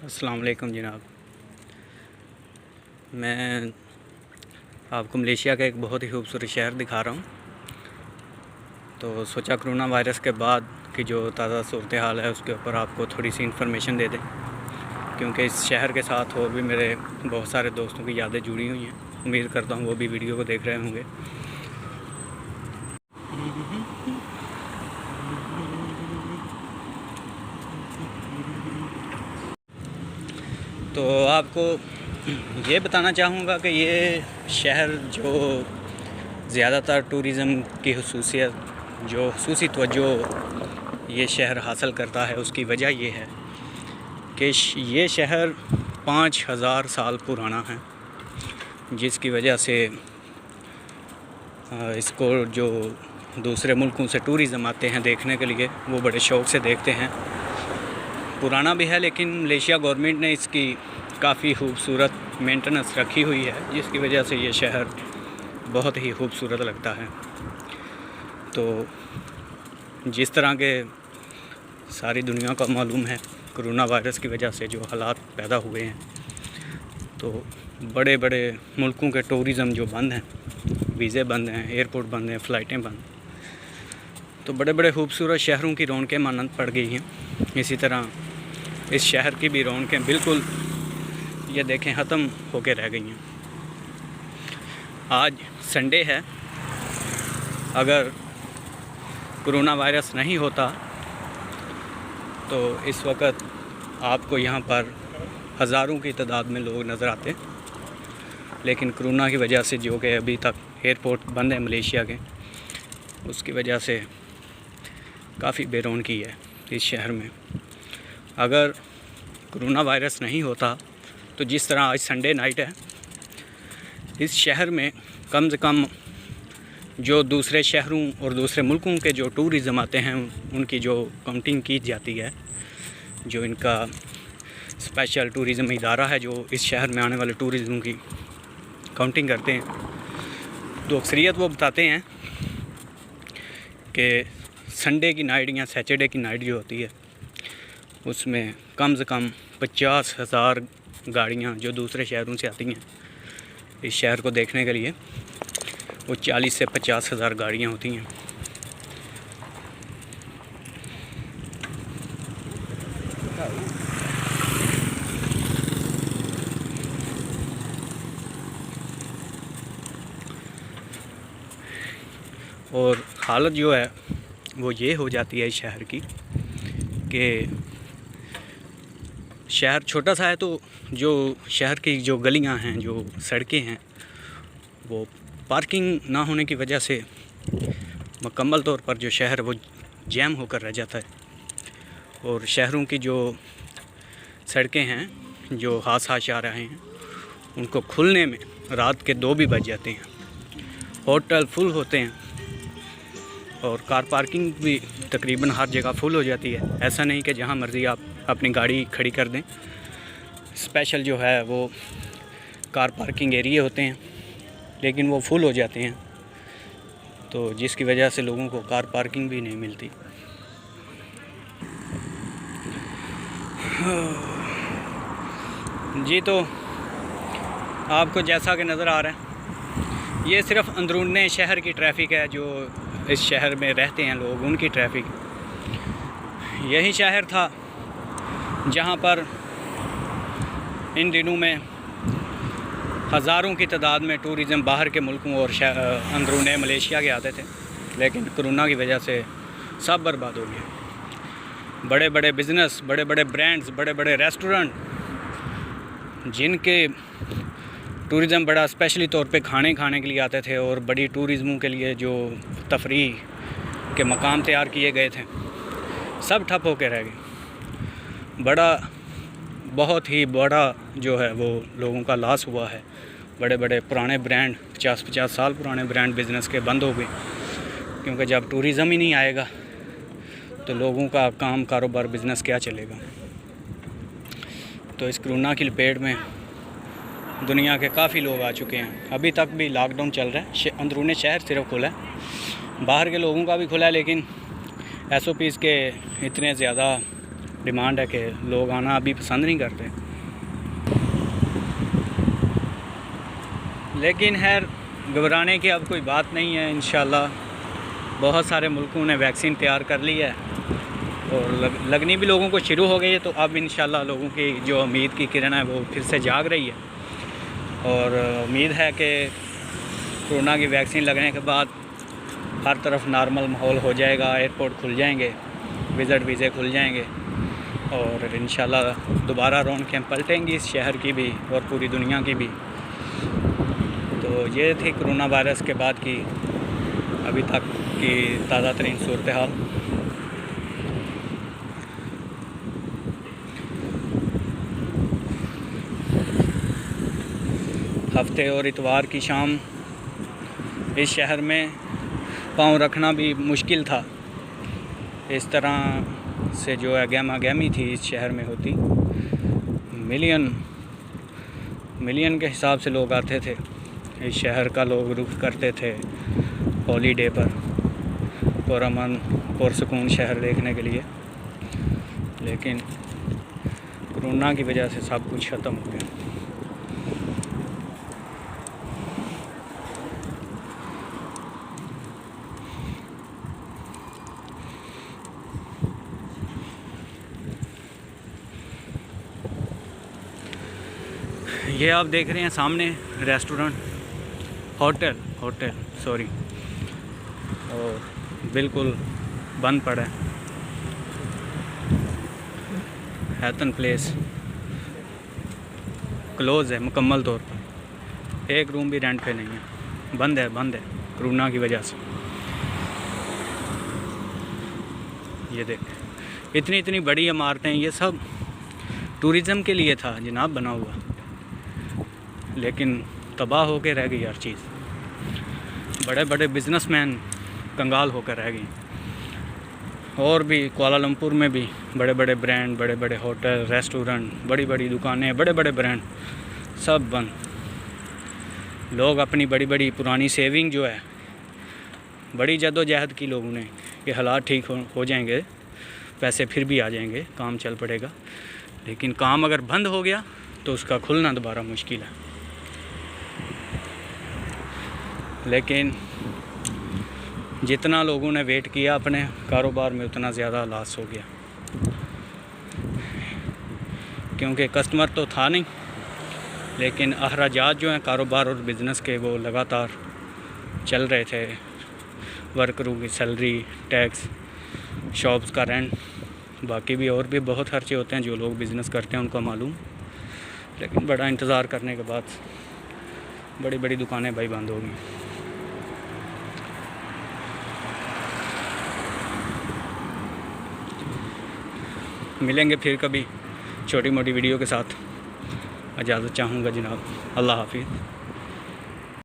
अस्सलाम वालेकुम जनाब। मैं आपको मलेशिया का एक बहुत ही खूबसूरत शहर दिखा रहा हूँ। तो सोचा कोरोना वायरस के बाद की जो ताज़ा सूरत हाल है उसके ऊपर आपको थोड़ी सी इन्फॉर्मेशन दे दें, क्योंकि इस शहर के साथ और भी मेरे बहुत सारे दोस्तों की यादें जुड़ी हुई हैं। उम्मीद करता हूँ वो भी वीडियो को देख रहे होंगे। तो आपको ये बताना चाहूँगा कि ये शहर जो ज़्यादातर टूरिज़म की खसूसियत जो खसूसी तवज्जो ये शहर हासिल करता है, उसकी वजह ये है कि ये शहर 5000 साल पुराना है, जिसकी वजह से इसको जो दूसरे मुल्कों से टूरिज़म आते हैं देखने के लिए वो बड़े शौक़ से देखते हैं। पुराना भी है, लेकिन मलेशिया गवर्नमेंट ने इसकी काफ़ी खूबसूरत मेंटेनेंस रखी हुई है, जिसकी वजह से ये शहर बहुत ही खूबसूरत लगता है। तो जिस तरह के सारी दुनिया को मालूम है, कोरोना वायरस की वजह से जो हालात पैदा हुए हैं, तो बड़े बड़े मुल्कों के टूरिज़म जो बंद हैं, वीज़े बंद हैं, एयरपोर्ट बंद हैं, फ़्लाइटें बंद, तो बड़े बड़े खूबसूरत शहरों की रौनकें मानद पड़ गई हैं। इसी तरह इस शहर की भी रौनकें बिल्कुल ये देखें ख़त्म होकर रह गई हैं। आज संडे है, अगर कोरोना वायरस नहीं होता तो इस वक्त आपको यहाँ पर हज़ारों की तादाद में लोग नज़र आते, लेकिन कोरोना की वजह से जो कि अभी तक एयरपोर्ट बंद है मलेशिया के, उसकी वजह से काफ़ी बेरौनकी है इस शहर में। अगर कोरोना वायरस नहीं होता तो जिस तरह आज संडे नाइट है, इस शहर में कम से कम जो दूसरे शहरों और दूसरे मुल्कों के जो टूरिज़म आते हैं उनकी जो काउंटिंग की जाती है, जो इनका स्पेशल टूरिज़म इदारा है जो इस शहर में आने वाले टूरिज़म की काउंटिंग करते हैं, तो अक्सरियत वो बताते हैं कि संडे की नाइट या सैटरडे की नाइट जो होती है उसमें कम से कम 50,000 गाड़ियाँ जो दूसरे शहरों से आती हैं इस शहर को देखने के लिए, वो 40 से 50,000 गाड़ियाँ होती हैं। और हालत जो है वो ये हो जाती है इस शहर की कि शहर छोटा सा है, तो जो शहर की जो गलियां हैं, जो सड़कें हैं, वो पार्किंग ना होने की वजह से मुकम्मल तौर पर जो शहर वो जैम होकर रह जाता है। और शहरों की जो सड़कें हैं, जो हादसात आ रहे हैं, उनको खुलने में रात के 2 भी बज जाते हैं। होटल फुल होते हैं और कार पार्किंग भी तकरीबन हर जगह फुल हो जाती है। ऐसा नहीं कि जहाँ मर्ज़ी आप अपनी गाड़ी खड़ी कर दें, स्पेशल जो है वो कार पार्किंग एरिया होते हैं, लेकिन वो फुल हो जाते हैं, तो जिसकी वजह से लोगों को कार पार्किंग भी नहीं मिलती। जी, तो आपको जैसा कि नज़र आ रहा है, ये सिर्फ़ अंदरूनी शहर की ट्रैफिक है, जो इस शहर में रहते हैं लोग उनकी ट्रैफिक। यही शहर था जहाँ पर इन दिनों में हज़ारों की तादाद में टूरिज़म बाहर के मुल्कों और अंदरूनी मलेशिया के आते थे, लेकिन कोरोना की वजह से सब बर्बाद हो गए। बड़े बड़े बिज़नेस, बड़े बड़े ब्रांड्स, बड़े बड़े रेस्टोरेंट, जिनके टूरिज़म बड़ा स्पेशली तौर पे खाने के लिए आते थे और बड़ी टूरिज़मों के लिए जो तफरीह के मकाम तैयार किए गए थे, सब ठप होकर रह गए। बहुत ही बड़ा जो है वो लोगों का लॉस हुआ है। बड़े बड़े पुराने ब्रांड, 50-50 साल पुराने ब्रांड बिज़नेस के बंद हो गए, क्योंकि जब टूरिज़म ही नहीं आएगा तो लोगों का काम, कारोबार, बिज़नेस क्या चलेगा। तो इस कोरोना की लपेट में दुनिया के काफ़ी लोग आ चुके हैं। अभी तक भी लॉकडाउन चल रहा है, अंदरूनी शहर सिर्फ खुला है, बाहर के लोगों का भी खुला है, लेकिन SOPs के इतने ज़्यादा डिमांड है कि लोग आना अभी पसंद नहीं करते। लेकिन खैर घबराने की अब कोई बात नहीं है। इंशाल्लाह बहुत सारे मुल्कों ने वैक्सीन तैयार कर ली है और लगनी भी लोगों को शुरू हो गई है। तो अब इंशाल्लाह लोगों की जो उम्मीद की किरण है वो फिर से जाग रही है और उम्मीद है कि कोरोना की वैक्सीन लगने के बाद हर तरफ नॉर्मल माहौल हो जाएगा, एयरपोर्ट खुल जाएंगे, विज़िट वीज़े खुल जाएंगे और इंशाल्लाह दोबारा रौनकें पलटेंगी इस शहर की भी और पूरी दुनिया की भी। तो ये थी कोरोना वायरस के बाद की अभी तक की ताज़ा तरीन सूरत हाल। हफ्ते और इतवार की शाम इस शहर में पाँव रखना भी मुश्किल था। इस तरह से जो है गहमा गहमी थी इस शहर में होती। मिलियन के हिसाब से लोग आते थे इस शहर का, लोग रुख करते थे हॉलीडे पर पुरअमन पुरसकून शहर देखने के लिए। लेकिन कोरोना की वजह से सब कुछ ख़त्म हो गया। ये आप देख रहे हैं सामने रेस्टोरेंट होटल सॉरी, और बिल्कुल बंद पड़ा है। हैतन प्लेस क्लोज़ है मुकम्मल तौर पर, एक रूम भी रेंट पे नहीं है, बंद है कोरोना की वजह से। ये देख इतनी बड़ी इमारतें, ये सब टूरिज़म के लिए था जनाब बना हुआ, लेकिन तबाह होकर रह गई हर चीज़। बड़े बिजनेसमैन कंगाल होकर रह गए। और भी कुआलालंपुर में भी बड़े ब्रांड, बड़े होटल, रेस्टोरेंट, बड़ी दुकानें, बड़े ब्रांड सब बंद। लोग अपनी बड़ी पुरानी सेविंग जो है, बड़ी जद्दोजहद की लोगों ने कि हालात ठीक हो जाएंगे, पैसे फिर भी आ जाएंगे, काम चल पड़ेगा। लेकिन काम अगर बंद हो गया तो उसका खुलना दोबारा मुश्किल है। लेकिन जितना लोगों ने वेट किया अपने कारोबार में, उतना ज़्यादा लॉस हो गया, क्योंकि कस्टमर तो था नहीं, लेकिन अखराजात जो हैं कारोबार और बिज़नेस के वो लगातार चल रहे थे। वर्करों की सैलरी, टैक्स, शॉप्स का रेंट, बाकी भी और भी बहुत खर्चे होते हैं जो लोग बिज़नेस करते हैं उनको मालूम। लेकिन बड़ा इंतज़ार करने के बाद बड़ी दुकानें भाई बंद हो गई। मिलेंगे फिर कभी छोटी मोटी वीडियो के साथ। इजाज़त चाहूँगा जनाब। अल्लाह हाफिज़।